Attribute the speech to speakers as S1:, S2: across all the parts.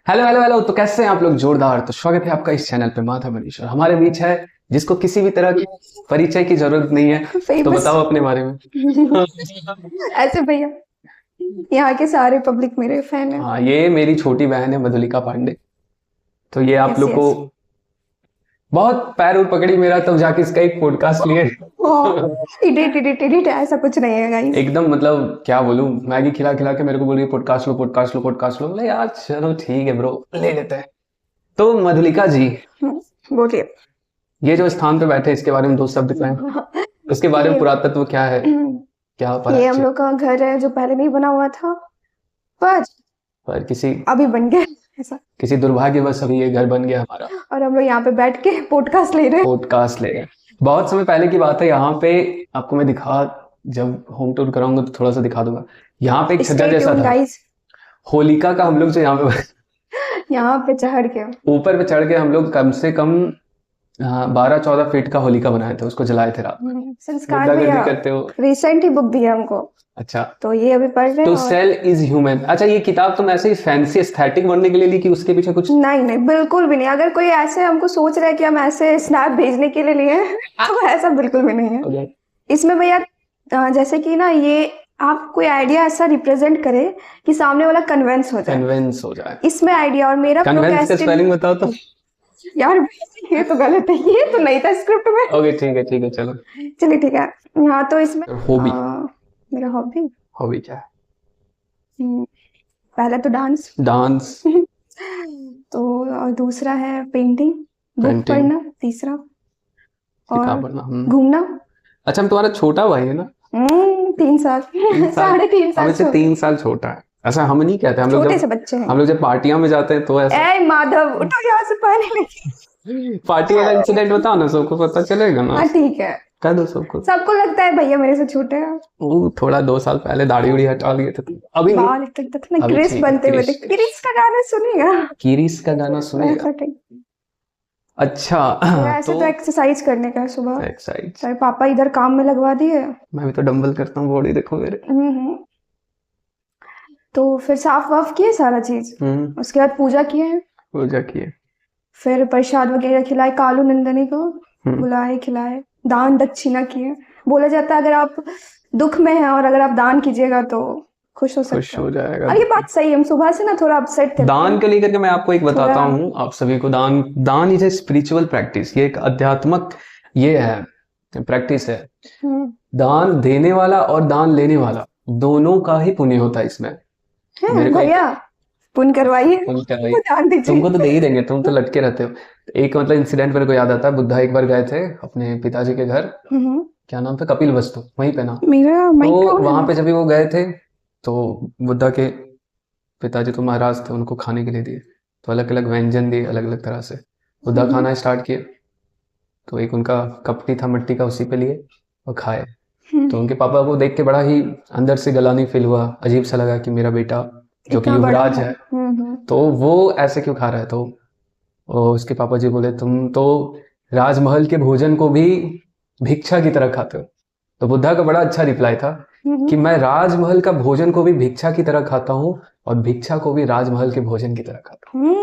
S1: Hello hello hello. तो कैसे हैं आप लोग? जोरदार। तो स्वागत है आपका इस चैनल पे माधव मनीष। और हमारे बीच है जिसको किसी भी तरह की परिचय की जरूरत नहीं है। तो
S2: फेमस।
S1: बताओ अपने बारे में।
S2: ऐसे भैया, यहाँ के सारे पब्लिक मेरे फैन है।
S1: हाँ, ये मेरी छोटी बहन है मधुलिका पांडे। तो ये आप
S2: यस
S1: लोग को
S2: यस।
S1: बहुत पैर उर पकड़ी मेरा, तब जाके इसका एक पॉडकास्ट लिए।
S2: एडिट एडिट एडिट ऐसा कुछ नहीं है गाइस।
S1: एकदम मतलब क्या बोलूं, मैगी खिला खिला के मेरे को बोल रही है पॉडकास्ट लो पॉडकास्ट लो पॉडकास्ट लो। बोले यार चलो ठीक है ब्रो, ले लेते हैं। तो मधुलिका जी,
S2: बोलिए।
S1: ये जो स्थान पे बैठे इसके बारे में दो शब्द कहें। उसके बारे में
S2: ये
S1: पुरातत्व क्या है, क्या
S2: ये हम
S1: पराचीन।
S2: लोग का घर है जो पहले नहीं बना हुआ था, पर
S1: पर किसी
S2: अभी बन गया ऐसा।
S1: किसी दुर्भाग्यवश अभी ये घर बन गया हमारा।
S2: और हम लोग यहाँ पे बैठ के पॉडकास्ट ले रहे हैं।
S1: पॉडकास्ट ले गए। बहुत समय पहले की बात है। यहाँ पे आपको मैं दिखा, जब होम टूर कराऊंगा तो थोड़ा सा दिखा दूंगा। यहाँ पे एक छज्जा
S2: स्टे
S1: जैसा
S2: ट्यून
S1: था।
S2: गाइस।
S1: होलिका का हम लोग जो यहाँ पे
S2: यहाँ पे चढ़ के
S1: ऊपर पे चढ़ के हम लोग कम से कम 12-14 फीट का होलिका बनाए थे, उसको जलाए थे रात में।
S2: संस्कार
S1: गुंडागर्दी
S2: भैया
S1: करते हो।
S2: रिसेंट ही बुक दिया हमको,
S1: अच्छा।
S2: तो ये अभी पढ़ रहे हैं।
S1: टू
S2: और
S1: सेल इज ह्यूमन। अच्छा, ये किताब तुम ऐसे ही फैंसी एस्थेटिक बनने के लिए ली कि उसके पीछे कुछ?
S2: नहीं नहीं, बिल्कुल भी नहीं। अगर कोई ऐसे हमको सोच रहा है कि हम ऐसे स्नैप भेजने के लिए लिए हैं, तो ऐसा बिल्कुल भी नहीं है।
S1: Okay.
S2: इसमें भैया जैसे कि ना, ये आप कोई आइडिया ऐसा रिप्रेजेंट करे कि सामने वाला कन्विंस हो जाए,
S1: कन्विंस हो जाए।
S2: इसमें आइडिया। और मेरा
S1: कन्विंस का
S2: प्रोक्रेस्टिन
S1: स्पेलिंग बताओ तो।
S2: यार ये तो गलत है, ये तो नहीं था स्क्रिप्ट में।
S1: ओके ठीक है चलो।
S2: चलिए ठीक है। हाँ, तो इसमें
S1: हॉबी।
S2: मेरा हॉबी
S1: हॉबी क्या है?
S2: पहला तो डांस।
S1: डांस।
S2: तो और दूसरा है पेंटिंग, बुक
S1: पेंटिंग।
S2: पढ़ना तीसरा,
S1: किताब
S2: और
S1: पढ़ना।
S2: घूमना।
S1: अच्छा, हम तुम्हारा छोटा भाई है ना?
S2: 3 साल
S1: 3 साल।
S2: 3.5 साल
S1: हमें से
S2: छोटे।
S1: 3 साल छोटा है। ऐसा हम नहीं कहते। हम लोग
S2: छोटे से
S1: जब
S2: बच्चे हैं।
S1: हम लोग जब पार्टियां में जाते हैं तो ऐसा।
S2: ए माधव, उठो यहाँ से पानी लेके।
S1: पार्टी वाला इंसिडेंट बताओ ना, सबको पता चलेगा ना।
S2: हाँ ठीक है।
S1: कह दो सबको।
S2: सबको लगता है भैया मेरे से छोटे हैं।
S1: वो थोड़ा 2 साल पहले दाढ़ी उड़ी हटा लिए थे तुम। अभी नहीं।
S2: बाल तक तक ना
S1: अभी
S2: क्रिस
S1: ठीक है।
S2: बनते हुए थे।
S1: क्रिश
S2: क्रिस का गाना सुनेगा
S1: किरिस का गाना सुनेगा।
S2: ऐसा टाइप।
S1: अच्छा।
S2: ऐसे
S1: तो
S2: तो एक्सरसाइज करने का है सुबह।
S1: एक्सरसाइज।
S2: तेरे पापा इधर काम में लगवा दिए।
S1: मैं भी तो डंबल करता हूँ, बॉडी देखो मेरे।
S2: हम्म। तो फिर साफ वाफ किए सारा चीज। उसके बाद पूजा किए।
S1: पूजा किए।
S2: फिर प्रसाद वगैरह खिलाए, कालू नंदनी को
S1: हम्म।
S2: बुलाए खिलाए, दान दक्षिणा किए। बोला जाता है अगर आप दुख में हैं और अगर आप दान कीजिएगा तो खुश हो सकते
S1: खुश
S2: हो।
S1: हो जाएगा।
S2: और ये बात सही है। हम सुबह से ना थोड़ा अपसेट थे।
S1: दान के लेकर के मैं आपको एक बताता
S2: थोड़ा
S1: हूँ आप सभी को। दान दान इज ए स्पिरिचुअल प्रैक्टिस। ये एक आध्यात्मक ये है, प्रैक्टिस है। दान देने वाला और दान लेने वाला दोनों का ही पुण्य होता है इसमें। मेरे को
S2: भैया पुण्य करवाइए,
S1: पुण्य करवाइए।
S2: दान दीजिए।
S1: तुमको तो दे ही देंगे, तुम तो लटके रहते हो। एक मतलब इंसिडेंट मेरे को याद आता है। बुद्धा एक बार गए थे अपने पिताजी के घर। क्या नाम था? कपिल वस्तु, वहीं पे ना।
S2: मेरा माइक
S1: तो
S2: कौन
S1: वहां
S2: है?
S1: पे जब भी वो गए थे तो बुद्धा के पिताजी तो महाराज थे, उनको खाने के लिए दिए। तो अलग अलग व्यंजन दिए अलग अलग तरह से। बुद्धा खाना स्टार्ट किए तो एक उनका कपटी था मिट्टी का, उसी पे लिए और खाए। तो उनके पापा को देख के बड़ा ही अंदर से गलानी फील हुआ, अजीब सा लगा कि मेरा बेटा जो कि
S2: इतना बड़ा
S1: युवराज
S2: है।
S1: है तो वो ऐसे क्यों खा रहा है। तो उसके पापा जी बोले तुम तो राजमहल के भोजन को भी भिक्षा की तरह खाते हो। तो बुद्धा का बड़ा अच्छा रिप्लाई था कि मैं राजमहल का भोजन को भी भिक्षा की तरह खाता हूँ और भिक्षा को भी राजमहल के भोजन की तरह खाता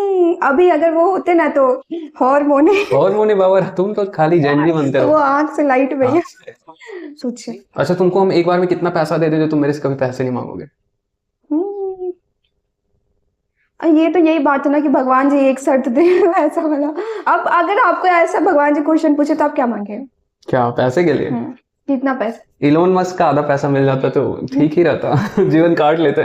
S2: अभी अगर वो होते ना तो
S1: हूँ। और मोने बाबा, तुम तो खाली जैनजी बनते
S2: वो
S1: रहो।
S2: आंख से लाइट भैया।
S1: आँख से।
S2: सोचिए।
S1: अच्छा, तुमको हम एक बार में कितना पैसा दे देते तुम मेरे से कभी पैसे नहीं मांगोगे?
S2: ये तो यही बात है ना कि भगवान जी एक शर्त दे ऐसा वाला। अब अगर आपको ऐसा भगवान जी क्वेश्चन पूछे तो आप क्या मांगे?
S1: क्या पैसे के लिए?
S2: कितना पैसा?
S1: इलोन मस्क का आधा पैसा मिल जाता तो ठीक ही रहता। जीवन काट लेते।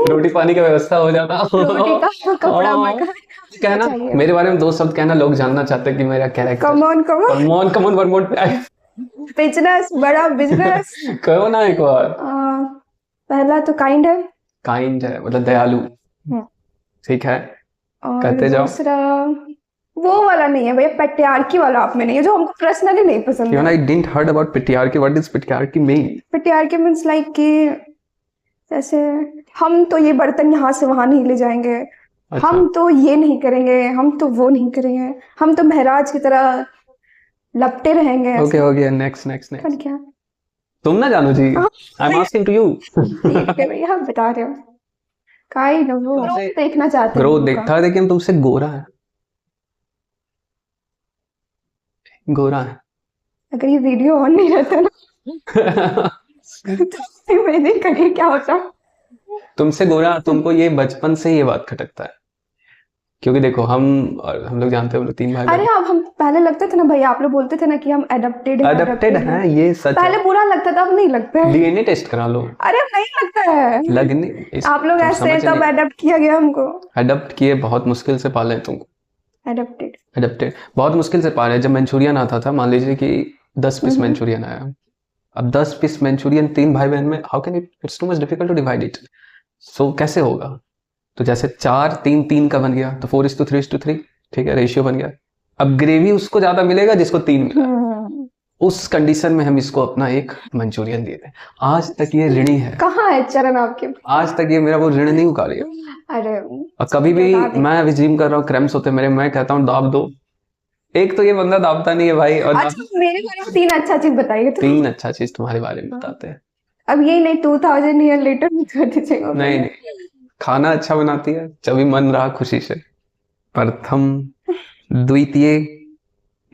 S1: रोटी पानी का व्यवस्था हो जाता।
S2: रोटी का कपड़ा मकान
S1: कहना
S2: चाहिए।
S1: मेरे बारे में 2 शब्द कहना, लोग जानना चाहते हैं कि मेरा character.
S2: Come on come on.
S1: Come on one more time.
S2: Business, बड़ा बिजनेस।
S1: कहो ना एक बार।
S2: पहला तो काइंड है।
S1: काइंड है मतलब दयालु। ठीक है,
S2: और
S1: कहते जाओ।
S2: दूसरा वो वाला नहीं है भैया, पेट्रियार्की वाला आप में नहीं है, जो हमको पर्सनली नहीं पसंद
S1: You know,
S2: है।
S1: I didn't heard about patriarchy. What does patriarchy mean?
S2: Patriarchy means like कि जैसे हम तो ये बर्तन यहाँ से वहां नहीं ले जाएंगे।
S1: अच्छा।
S2: हम तो ये नहीं करेंगे, हम तो वो नहीं करेंगे, हम तो महराज की तरह लपटे रहेंगे।
S1: ओके हो गया। नेक्स्ट नेक्स्ट
S2: पर
S1: नेक्स्ट।
S2: क्या?
S1: तुम ना जानो जी। I am asking to you.
S2: ठीक है भैया, आप बता रहे हो। काइंड ऑफ वो
S1: तुमसे
S2: देखना चाहते हैं
S1: ग्रोथ
S2: उनका।
S1: देखता है, लेकिन तुमसे गोरा है, गोरा है।
S2: अगर ये वीडियो ऑन नहीं रहता ना तो मैंने करिए क्या होता।
S1: तुमसे गोरा, तुमको ये बचपन से ये बात खटकता है, क्योंकि देखो हम लोग जानते हैं, हम लोग 3 भाई
S2: अरे
S1: बहन।
S2: अब हम पहले लगते थे ना भैया, आप लोग बोलते थे ना कि हम एडप्टेड हैं,
S1: अडप्टेड
S2: adopted
S1: है, ये सच है।
S2: पहले बुरा लगता था, अब नहीं लगता है।
S1: डीएनए टेस्ट करा लो,
S2: अरे अब नहीं लगता है।
S1: लगने
S2: आप लोग
S1: तुम
S2: ऐसे
S1: समझ
S2: तब
S1: नहीं,
S2: एडप्ट किया गया हमको।
S1: अडप्ट किए, बहुत मुश्किल से पाले हैं तुमको।
S2: एडप्टेड।
S1: अडप्टेड बहुत मुश्किल से पाले हैं। जब मंचूरियन आता था, मान लीजिए कि 10 पीस मंचूरियन आया, अब 10 पीस मंचूरियन 3 भाई बहन में, how can it's too much difficult to divide it. So कैसे होगा? तो जैसे 4 3 3 का बन गया, तो 4:3:3, ठीक है, रेशियो बन गया। अब ग्रेवी उसको ज्यादा मिलेगा जिसको 3 मिला। उस कंडीशन में हम इसको अपना एक मंचूरियन दिए थे। आज तक ये ऋणी है,
S2: कहाँ है चरण आपके?
S1: आज तक ये मेरा वो ऋण नहीं उतारेगा।
S2: अरे
S1: और कभी भी
S2: बता दे।
S1: मैं अभी जिम कर रहा हूँ, क्रैम्प्स होते हैं मेरे, मैं कहता हूँ दाब दो, एक तो ये बंदा दाबता नहीं है भाई, और
S2: अच्छा मेरे बारे में 3 अच्छा चीज बताइए तो।
S1: 3 अच्छा चीज तुम्हारे बारे में बताते हैं।
S2: अब ये नहीं 2000 ईयर लेटर कर दीजिएगा।
S1: नहीं, खाना अच्छा बनाती है, जब मन रहा खुशी से। प्रथम, द्वितीय,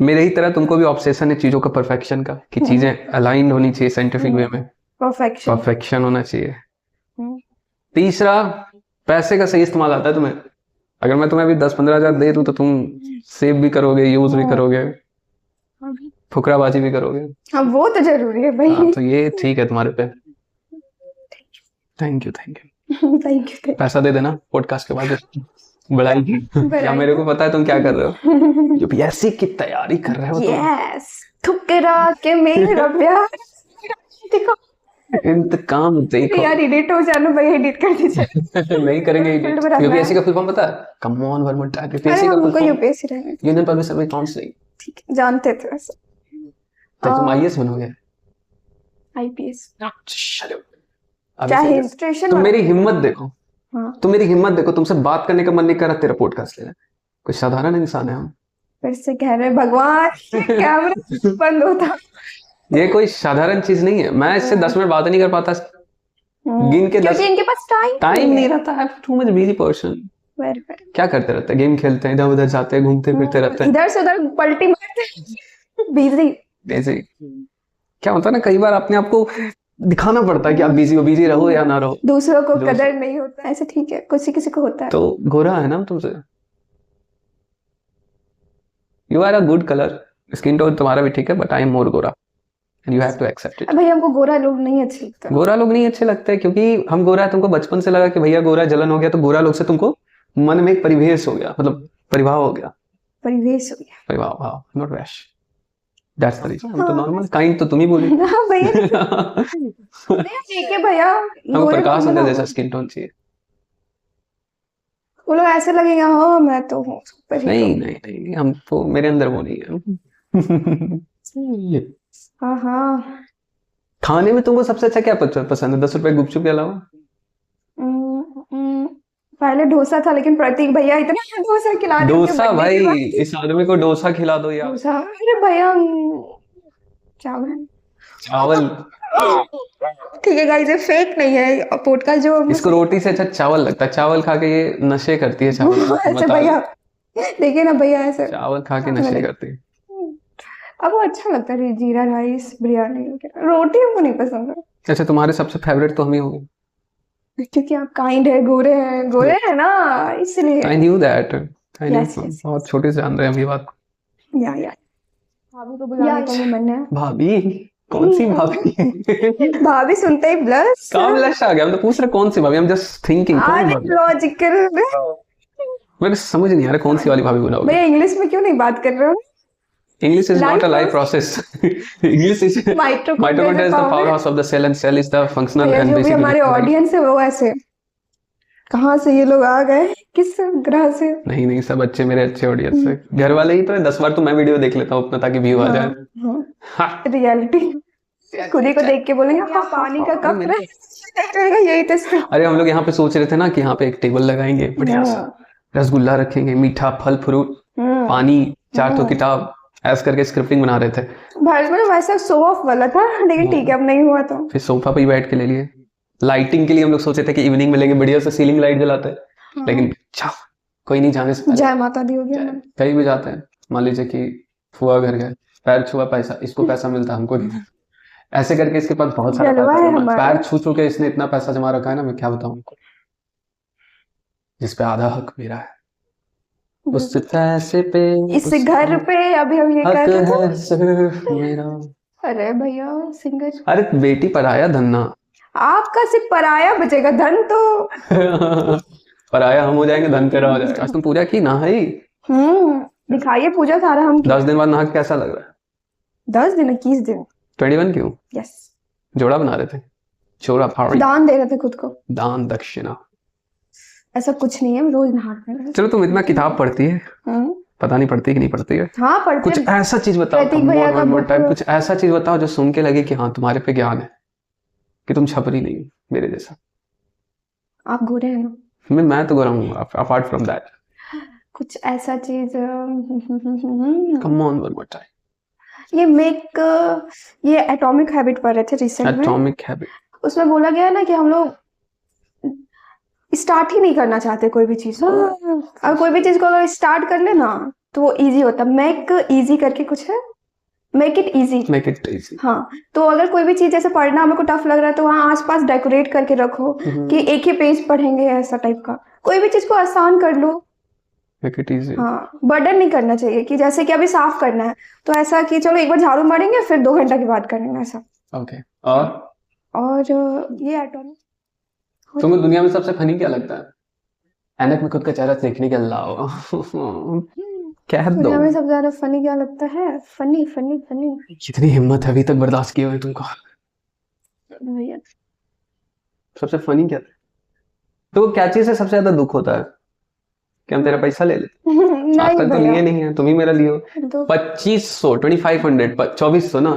S1: मेरे ही तरह तुमको भी ऑब्सेशन है चीजों का, परफेक्शन का, कि चीजें अलाइंड होनी चाहिए साइंटिफिक वे में,
S2: परफेक्शन।
S1: परफेक्शन होना चाहिए। तीसरा, पैसे का सही इस्तेमाल आता है तुम्हें। अगर मैं तुम्हें अभी 10-15 हजार दे दूं तो तुम सेव भी करोगे, यूज भी करोगे, फुकराबाजी भी करोगे।
S2: हाँ वो तो जरूरी है भाई।
S1: हाँ, तो ये ठीक है तुम्हारे पे। Thank you
S2: thank you.
S1: पैसा दे देना पॉडकास्ट के बाद, बढ़ाई। या मेरे को पता है तुम क्या कर रहे हो, यूपीएससी की तैयारी कर रहे हो तुम।
S2: यस, ठुकरा के मेरा प्यार। देखो
S1: इंतकाम देखो।
S2: यार एडिट हो जाना भाई, एडिट कर दीजिए।
S1: नहीं करेंगे एडिट।
S2: फिल्टर में
S1: यूपीएससी का फुल फॉर्म पता है? Come on one more time.
S2: अरे
S1: यूपीएससी का फुल
S2: हमको
S1: फॉर्म
S2: यूपीएससी रहेगा।
S1: Union public service counselling.
S2: ठीक है, जानते थे वैसे।
S1: तो तुम आईएएस बनोगे।
S2: आईपीएस
S1: चलो,
S2: चाहे हिल स्टेशन।
S1: तुम मेरी हिम्मत देखो,
S2: हाँ
S1: तुम मेरी हिम्मत देखो, तुमसे बात करने का मन नहीं कर रहा तेरा पॉडकास्ट लेना। कोई साधारण इंसान है हम।
S2: फिर से कह रहे भगवान कैमरा बंद होता।
S1: ये कोई साधारण चीज नहीं है। मैं इससे 10 मिनट बात नहीं कर पाता, गिन के 10।
S2: क्योंकि इनके पास
S1: टाइम नहीं रहता है, too much busy person.
S2: Very very.
S1: क्या करते रहते हैं? गेम खेलते हैं, इधर उधर जाते हैं, घूमते फिरते रहते हैं।
S2: इधर से उधर पलटी मारते। बिजी।
S1: ऐसे क्या होता है ना, कई बार अपने आप को दिखाना पड़ता है कि आप बिजी हो, बिजी रहो या ना रहो।
S2: दूसरों को कदर नहीं होता ऐसे, ठीक है, किसी किसी को होता है।
S1: तो गोरा है ना तुमसे। You are a good colour, skin tone तुम्हारा भी ठीक है, बट आई एम मोर गोरा and you have to accept it.
S2: भाई हमको गोरा लोग नहीं अच्छे लगते।
S1: गोरा लोग नहीं अच्छे लगते क्योंकि हम गोरा है, तुमको बचपन से लगा कि भैया गोरा जलन हो गया, तो गोरा लोग से तुमको मन में एक परिवेश हो गया, मतलब परिभाव हो गया।
S2: परिवेश हो गया।
S1: परिभाव, हाँ, not rash, that's the reason. हम तो नॉर्मल काइंड, तो तुम ही बोली।
S2: हाँ भैया ठीक है भैया।
S1: हमको प्रकाश अंदर जैसा स्किन टोन चाहिए।
S2: वो लोग ऐसे लगेगा हाँ मैं तो हूँ सुपर हीरो।
S1: नहीं नहीं नहीं, हम तो, मेरे अंदर वो नहीं है।
S2: हाँ हाँ।
S1: खाने में तुमको सबसे अच्छा क्या पसंद है 10 रुपए गुपचुप के अलावा?
S2: पहले डोसा था, लेकिन प्रतीक भैया इतना डोसा खिला रहे हैं कि
S1: डोसा
S2: बर्थडे
S1: भाई,
S2: के बाद।
S1: इस आदमी को डोसा खिला दो यार।
S2: डोसा, अरे भैया चावल।
S1: चावल,
S2: ठीक है गाइस, ये फेक नहीं है पॉडकास्ट जो
S1: इसको रोटी से अच्छा चावल लगता है। चावल खा के ये नशे करती है चावल।
S2: ऐसे
S1: बता
S2: भैया देखिए ना भैया ऐसे
S1: चावल खा के नशे करती है।
S2: अब वो अच्छा लगता है जीरा राइस बिरयानी वगैरह। रोटी हमको नहीं पसंद है
S1: अच्छा, तुम्हारे सबसे फेवरेट तो हम ही होंगे,
S2: क्योंकि आप काइंड है, गोरे हैं ना, इसलिए।
S1: I knew that, I knew.
S2: Yes, yes,
S1: बहुत छोटे से जान रहे हैं हम ये बात।
S2: या भाभी को बुलाने का भी मन है।
S1: भाभी? कौन सी भाभी?
S2: भाभी सुनते ही ब्लश।
S1: काम ब्लश आ गया। हम तो पूछ रहे कौन सी भाभी, हम जस्ट थिंकिंग।
S2: लॉजिकल।
S1: मेरे समझ नहीं आ रहा कौन सी वाली भाभी बनाओगे।
S2: भैया इंग्लिश में क्यों नहीं बात कर रहे हो?
S1: English is not a live
S2: process.
S1: process. English is mitochondria is the powerhouse of the cell and cell is the functional
S2: भैया
S1: and
S2: जो भी
S1: basically
S2: हमारे ऑडियंस है वो ऐसे कहाँ से ये लोग आ गए, किस ग्रह से?
S1: नहीं, सब अच्छे, मेरे अच्छे ऑडियंस है। घर वाले ही तो है। 10 बार तो मैं वीडियो देख लेता हूँ अपना, ताकि व्यू आ जाए।
S2: रियलिटी खुद ही को देख के बोलेंगे हाँ पानी का कप रहेगा, यही तो।
S1: अरे हम लोग यहाँ पे सोच रहे थे ना कि यहाँ पे एक टेबल लगाएंगे, बढ़िया सा रसगुल्ला रखेंगे, मीठा फल फ्रूट, पानी, 4 तो किताब, ऐसे करके स्क्रिप्टिंग बना रहे थे।
S2: भारत में वैसा शो ऑफ वाला था, लेकिन ठीक है अब नहीं हुआ तो।
S1: फिर सोफा पे ही बैठ के ले लिए। लाइटिंग के लिए हम लोग सोचे थे कि इवनिंग में लेंगे, बढ़िया से सीलिंग लाइट जलाते हैं,
S2: हाँ।
S1: लेकिन छा कोई नहीं, जाने से पहले
S2: जय माता दी होगी हमें।
S1: कहीं भी जाते हैं, मान लीजिए कि फुआ घर गए, पैर छुआ, पैसा इसको पैसा मिलता है, हमको नहीं। ऐसे करके इसके पास बहुत सारा
S2: जलवा
S1: पैसा
S2: है
S1: जमा है।
S2: हमारा।
S1: पैर छू छू के इसने इतना पैसा जमा रखा है ना, मैं क्या बताऊं उनको, जिस पे आधा हक मेरा है, उस पैसे पे
S2: इस
S1: उस
S2: घर पे अभी हम ये
S1: हक
S2: कर रहे थे।
S1: है सिर्फ मेरा।
S2: अरे भैया सिंगर,
S1: अरे बेटी पराया धन्ना।
S2: आपका सिर्फ पराया बचेगा, धन तो।
S1: पराया हम हो जाएंगे, धन तेरा हो जाएगा। आज तुम पूजा की ना है?
S2: दिखाइए पूजा सारा हम
S1: 10 दिन बाद नहा के कैसा लग रहा है?
S2: 10 दिन 21 दिन
S1: 21 क्यों?
S2: यस,
S1: जोड़ा बना रहे थे, चोरा फाड़ी,
S2: दान दे रहे थे खुद को।
S1: दान दक्षिणा।
S2: ऐसा कुछ नहीं है, हम रोज नहाते हैं।
S1: चलो तुम इतना किताब पढ़ती है, पता नहीं पढ़ती कि नहीं पढ़ती है।
S2: हाँ पढ़ते
S1: कुछ
S2: हैं।
S1: ऐसा चीज बताओ,
S2: प्रतीक भैया का
S1: one more time,
S2: book।
S1: कुछ ऐसा चीज बताओ जो सुन के लगे कि हाँ तुम्हारे पे ज्ञान है, कि तुम छपरी नहीं हो मेरे जैसा।
S2: आप गोरे हैं ना?
S1: मैं तो गोरा हूँ, अपार्ट फ्रॉम दैट।
S2: कुछ ऐसा चीज
S1: come on, one more time.
S2: ये एटॉमिक हैबिट पढ़ रहे थे रिसेंट में।
S1: एटॉमिक हैबिट,
S2: उसमें बोला गया है ना कि हम लोग स्टार्ट ही नहीं करना चाहते कोई भी चीज को। और कोई भी चीज को अगर स्टार्ट कर ले ना तो वो इजी होता है। मेक इजी करके कुछ है, make it easy.
S1: Make it easy.
S2: हाँ, तो अगर कोई भी चीज जैसे पढ़ना हमको टफ लग रहा है तो वहाँ आसपास डेकोरेट करके रखो कि एक ही पेज पढ़ेंगे, ऐसा टाइप का। कोई भी चीज को आसान कर लो।
S1: Make it easy.
S2: हाँ, बर्डन नहीं करना चाहिए कि जैसे कि अभी साफ करना है तो ऐसा कि चलो एक बार झाड़ू मारेंगे फिर 2 घंटा के बाद करेंगे, ऐसा।
S1: ओके, और
S2: ये एटॉमिक।
S1: तुमको दुनिया में सबसे फनी क्या लगता है? ऐनक में खुद का चेहरा देखने के अलावा कह दो।
S2: दुनिया में सबसे ज्यादा फनी क्या लगता है? फनी फनी फनी
S1: कितनी हिम्मत है अभी तक बर्दाश्त किए हुए तुमको।
S2: भैया,
S1: सबसे फनी क्या था? तो क्या चीज से सबसे ज्यादा दुख होता है? कि हम तेरा पैसा ले लेते? आज
S2: नहीं
S1: तक तो लिए
S2: भैया,
S1: नहीं है, तुम ही मेरा लियो।
S2: तो
S1: 2500, 2500, 2400 ना।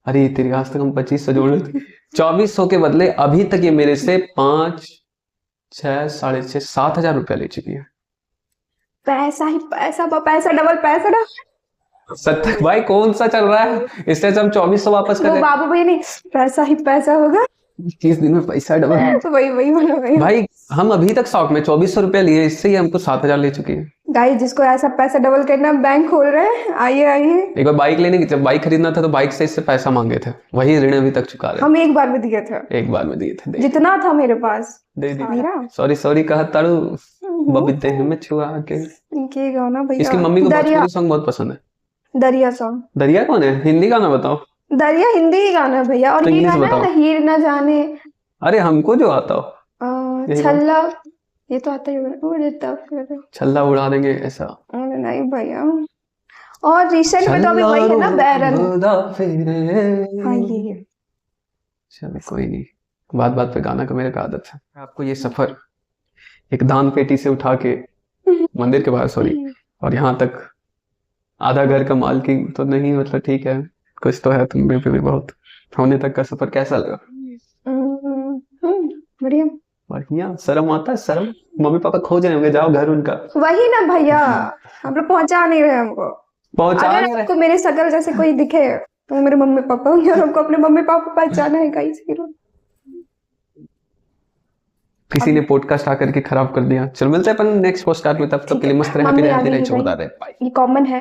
S1: अरे तेरी आज तक हम 2500 जोड़ रहे थे। 2400 के बदले अभी तक ये मेरे से 5, 6, 6.5, 7,000 रुपया ले चुकी है।
S2: पैसा ही पैसा, पैसा डबल, पैसा डबल।
S1: सत्य भाई कौन सा चल रहा है? इससे हम 2400 वापस कर
S2: वो
S1: दे।
S2: बाबू भैया नहीं, पैसा ही पैसा होगा।
S1: 30 दिन में पैसा डबल।
S2: वही वाला भैया।
S1: भाई हम अभी तक शौक में 2400 रुपया लिए, इससे ही हमको 7,000 ले चुकी है।
S2: गाइस, जिसको ऐसा पैसा डबल करना, बैंक खोल रहे हैं, आइए आइए।
S1: एक बार बाइक लेने की, जब बाइक खरीदना था तो बाइक से इससे पैसा मांगे थे, वही ऋण अभी तक चुका रहे।
S2: हम एक बार में दिए थे,
S1: एक बार में दिए थे,
S2: जितना था मेरे पास।
S1: दे दी।
S2: मेरा
S1: सॉरी कहा तारू बबीते में छुआ के।
S2: इनके गाना भैया।
S1: इसकी मम्मी को
S2: दरिया,
S1: भोजपुरी सॉन्ग बहुत पसंद है।
S2: दरिया सॉन्ग।
S1: दरिया कौन है? हिंदी गाना बताओ।
S2: दरिया हिंदी ही गाना है भैया। और
S1: तो
S2: ये
S1: इंग्लिश
S2: गाना है
S1: बताओ।
S2: ना, हीर न जाने,
S1: अरे हमको जो आता हो। यही
S2: छल्ला, ये तो आता ही होगा। उड़ता फिर,
S1: छल्ला उड़ा देंगे ऐसा।
S2: अरे नहीं भैया। और रिसेंट में तो अभी वही है ना, बैरन। हाँ ये
S1: चलो कोई नहीं, बात बात पे गाना का मेरे का आदत है। आपको ये सफर एक दान पेटी से उठा के मंदिर के बाहर, सॉरी, और यहाँ तक आधा घर का मालकिन तो नहीं, मतलब ठीक है कुछ तो है तुम में पे भी बहुत, होने तक का सफर कैसा लगा?
S2: बढ़िया।
S1: बढ़िया। शर्म आता है? शर्म? मम्मी पापा खोज रहे होंगे, जाओ घर उनका।
S2: वही ना भैया, हम लोग पहुंचा नहीं रहे हमको।
S1: पहुंचा
S2: अगर
S1: नहीं रहे।
S2: आपको मेरे शकल जैसे कोई दिखे तो वो मेरे मम्मी पापा होंगे, और हमको अपने मम्मी पापा पहचाना है गाइस।
S1: किसी ने पॉडकास्ट आकर के खराब कर दिया। चल मिलते हैं अपन नेक्स्ट पॉडकास्ट में, तब तक के लिए मस्त रहे, हैप्पी रहे, बाय।
S2: ये कॉमन है।